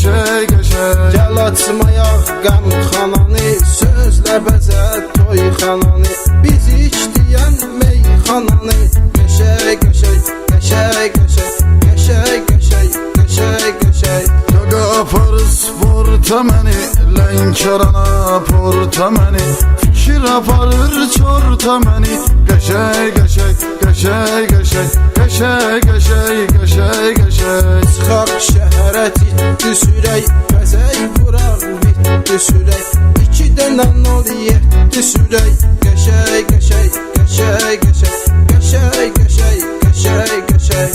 qəşəng qəşəng. Gəl açmayaq qəmxananı, sözlə bəzə toyxananı, biz içdiyən meyxananı. Qəşəng qəşəng, qəşəng qəşəng, qəşəng qəşəng, qəşəng qəşəng. Qaqa apar sporta məni, Lənkərana porta məni, fikir aparır çorta məni. Qəşəng qəşəng, qəşəng qəşəng, qəşəng qəşəng, qəşəng qəşəng. Çıxaq şəhərə titdi sürək, bəzək vuraq bitdi sürək, iki dənə nol yetdi sürək. Qəşəng qəşəng, qəşəng qəşəng, qəşəng qəşəng, qəşəng qəşəng.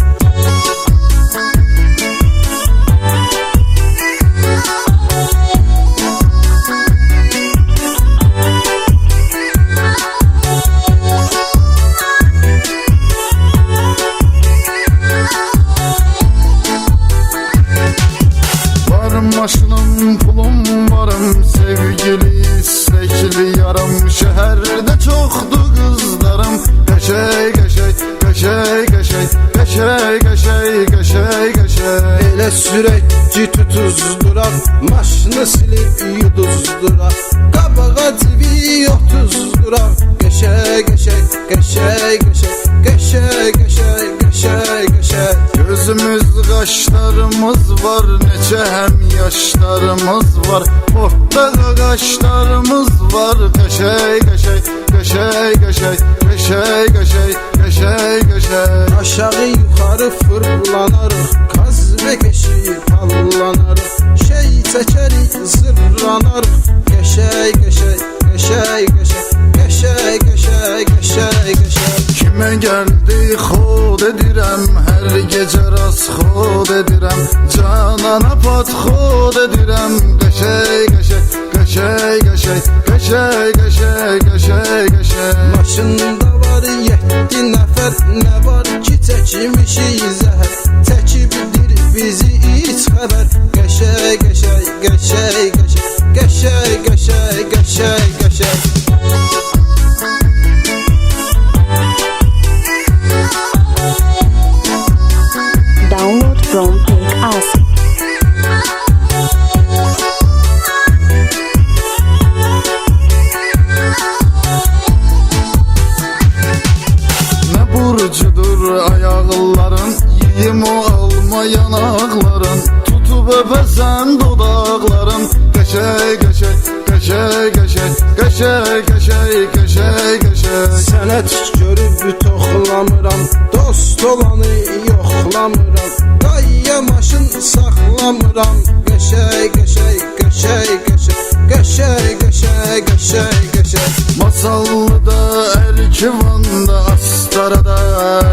Maşınım, pulum varım, sevgili, istekli yarım. Şəhərdə çoxdur qızlarım. Qəşəng qəşəng, qəşəng qəşəng, qəşəng qəşəng, qəşəng qəşəng. Elə sürək ki tutuzduraq, maşını silib yuduzduraq, qabağa civi 30-duraq. Qəşəng qəşəng, qəşəng qəşəng, qəşəng qəşəng, qəşəng qəşəng. Gözümüz qaşlarımız var, neçə həm yaşlarımız var, portda qaşlarımız var. Qəşəng qəşəng, qəşəng qəşəng, qəşəng qəşəng, qəşəng qəşəng. Aşağı yuxarı fırlanarıq, kaz və keşi pallanarıq, şey çəkərik zırlanarıq. Qəşəng qəşəng, qəşəng qəşəng, qəşəng qəşəng, qəşəng qəşəng. Kimə gəldi xod edirəm, hər gecə rast xod edirəm, canana pat xod edirəm. Qəşəng qəşəng, qəşəng qəşəng, qəşəng qəşəng, qəşəng qəşəng. Maşında var 7 nəfər, nə var ki çəkmişik zəhər, çəkibdir bizi heç xəbər. Qəşəng qəşəng, qəşəng qəşəng, qəşəng qəşəng, qəşəng qəşəng. Download from Take-Us. Nə burcudur ayaqların, yiyim o alma yanaqların, tutub öpəsən dodaqların. Qəşəng qəşəng, qəşəng qəşəng, qəşəng qəşəng, qəşəng qəşəng. Sənə tük görüb toxlamıram, dost olanı yoxlamıram, dayıya maşın saxlamıram. Qəşəng qəşəng, qəşəng qəşəng, qəşəng qəşəng, qəşəng qəşəng. Masallıda, Ərkivanda, Astarada,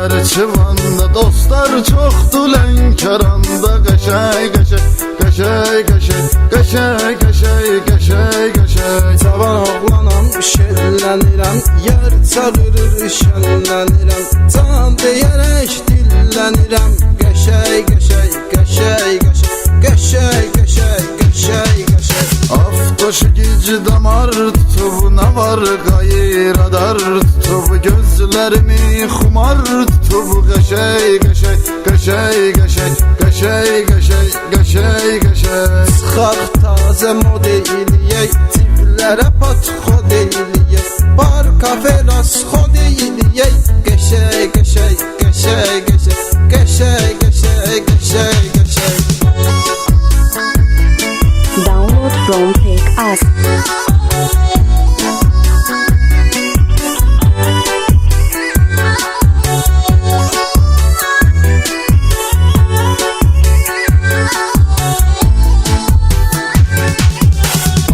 Ərkivanda, dostlar çoxdur Lənkəranda. Qəşəng qəşəng, qəşəng qəşəng, qəşəng qəşəng, qəşəng qəşəng. Cavan oğlanam, şellənirəm, yer çağırır, şənlənirəm, can deyərək dillənirəm. Qəşəng qəşəng, qəşəng qəşəng, qəşəng qəşəng, qəşəng qəşəng. Aftoş gici damar tutub, nə var qayır adar tutub, gözlərimi xumar tutub. Qəşəng qəşəng, qəşəng qəşəng, qəşəng qəşəng, qəşəng qəşəng. Çıxaq tazə model eləyək, tiplərə pat xod eləyək, bar kafe rast xod eləyək. Qəşəng qəşəng, qəşəng qəşəng, qəşəng qəşəng, qəşəng qəşəng. Download from Take-Us.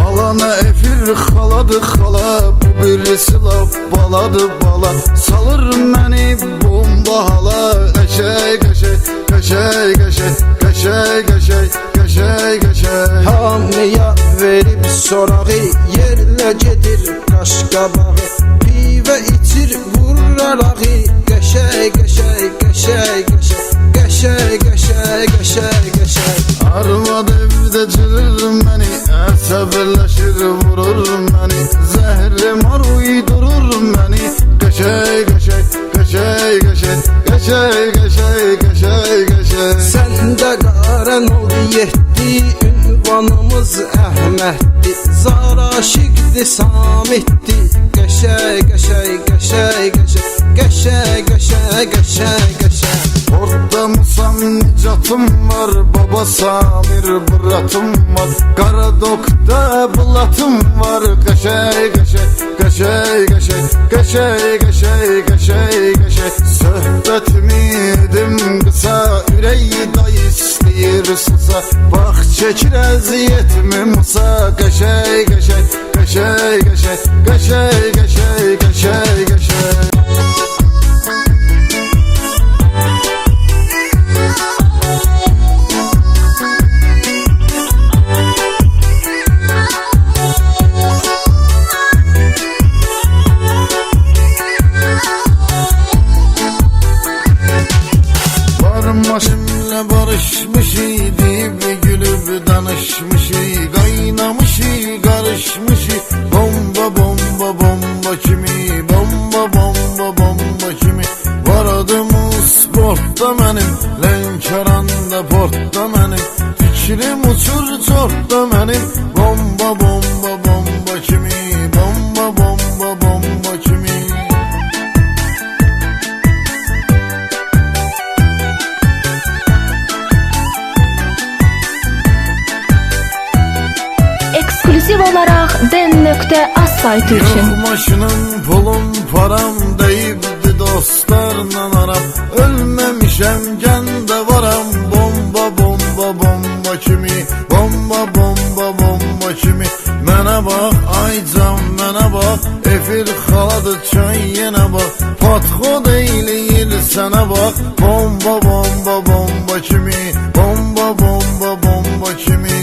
Alana efir xaladı xala, bu birisi laf baladı bala, salır məni bomba hala. Qəşəng qəşəng, qəşəng qəşəng, qəşəng qəşəng, qəşəng qəşəng. Hamıya verib sorağı, yerlə gedir qaş qabağı, pivə içir vurur arağı. Qəşəng qəşəng, qəşəng qəşəng, qəşəng qəşəng, qəşəng qəşəng. Arvad evdə cırır məni, əsəbləşir vurur məni, zəhri mar uydurur məni. Qəşəng qəşəng, qəşəng qəşəng, qəşəng qəşəng, qəşəng qəşəng. Səndə qaran oldu 7 gün, Çobanımız Əhməddi, zar aşiqdi Samitdi. Qəşəy, qəşəy, qəşəy, qəşəy, qəşəy, qəşəy, qəşəy, qəşəy. Orada Musam nicatım var, baba Samir bıratım var, Karadok'ta bulatım var. Qəşəy, qəşəy, qəşəy, qəşəy, qəşəy, qəşəy, qəşəy, qəşəy. Söhbətimi edim qısa, ürəyi da istəyir susa, bax çəkir əziyyətimi Musa. Qəşəy, qəşəy, qəşəy, qəşəy, qəşəy, qəşəy, qəşəy, qəşəy. Başımla barışmış idi, gülüp danışmış, kaynamış, karışmış. Bomba bomba bomba kimi, bomba bomba bomba kimi. Var adım sportda mənim, Lənkəranda portda mənim, fikrim uçur çortda mənim. Bomba bomba bomba kimi, bomba bomba bomba kimi. Ekskluziv olarak den.az saytı için. Yok maşınım, pulum, param deyibdi dostlarla aram. Ölmemişem, gende varam. Bomba bomba bomba kimi, bomba bomba bomba kimi. Mənə bax, ay can mənə bax, efir xaladır çay yenə bax, patxod eyləyir sənə bax. Bomba bomba bomba kimi, bomba bomba bomba kimi.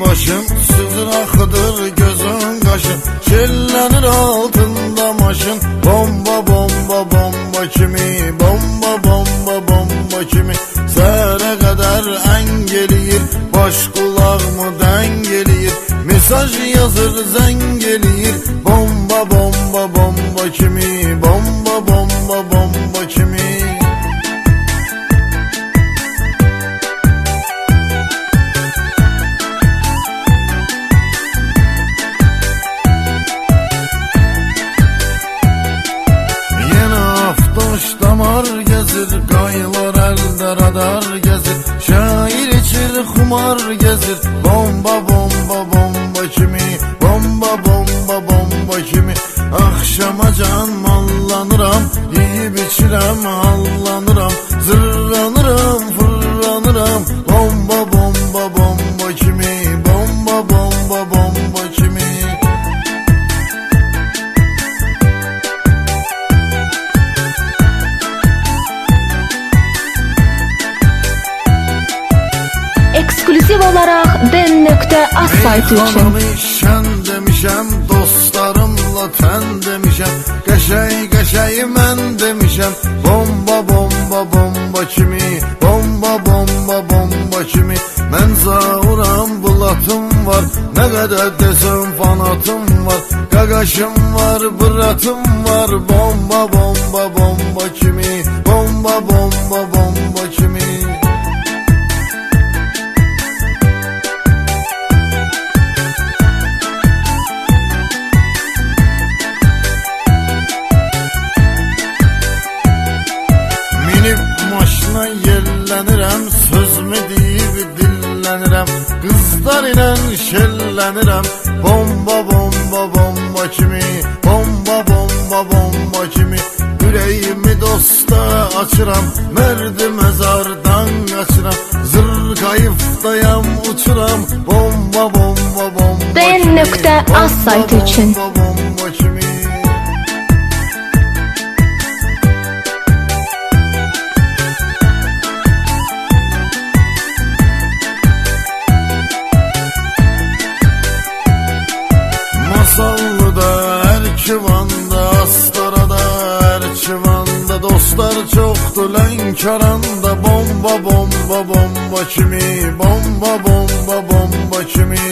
Başım süzür axıdır gözün qaşın, şellənir altında maşın. Bomba bomba bomba kimi, bomba bomba bomba kimi. Səhərə qədər əng eləyir, baş qulağımı dəng eləyir, mesaj yazır zəng eləyir. Bomba bomba bomba kimi, bomba bomba bomba kimi. Damar gezir, qaylar əldə radar gezir, şair içir, xumar gezir. Bomba bomba bomba kimi, bomba bomba bomba kimi. Axşama can mallanıram, yeyib içirəm hallanıram, zırranıram, fırlanıram. Bomba bomba bomba kimi, bomba bomba bomba kimi. Ekskluziv olarak den.az saytı için. Şən demişəm, dostlarımla tən demişəm, qəşəy qəşəy mən demişəm. Bomba bomba bomba kimi, bomba bomba bomba kimi. Mən zauram, bulatım var, nə qədər desəm fanatım var, qaqaşım var, bıratım var. Bomba bomba bomba kimi, bomba bomba bomba kimi. Maşına yerlənirəm, sözümü deyib dillənirəm, qızlar ilə şellənirəm. Bomba bomba bomba kimi, bomba bomba bomba kimi. Ürəyimi dosta açıram, mərdi məzardan qaçıram, zırqayıfdayam uçuram. Bomba bomba bomba kimi, den.az saytı için. bomba bomba kimi. Masallıda, Erkivanda, Astarada, Erkivanda dostlar çoxdur Lənkəranda. Bomba bomba bomba kimi, bomba bomba bomba kimi.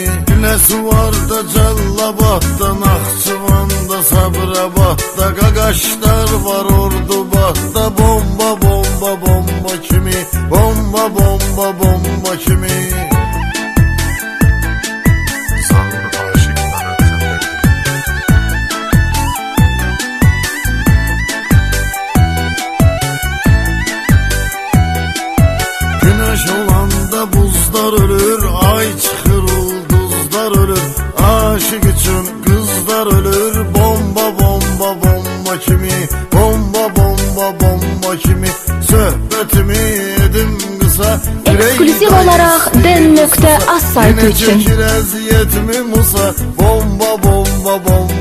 Əsuvarda, Cəllabadda, Naxçıvanda, Sabirabadda, Qaqaşlar var Ordubadda, bomba, bomba, bomba kimi, bomba, bomba, bomba kimi. Sanlı aşıklar ötürleri. Güneş olanda buzlar ölür, ay çıxır ulduzlar ölür, aşık üçün qızlar ölür, bomba, bomba, bomba kimi, bomba, bomba, bomba kimi. Söhbətimi edim qısa, Ekskluziv olaraq den.az saytı üçün Yine çəkir əziyyətimi Musa, bomba, bomba, bomba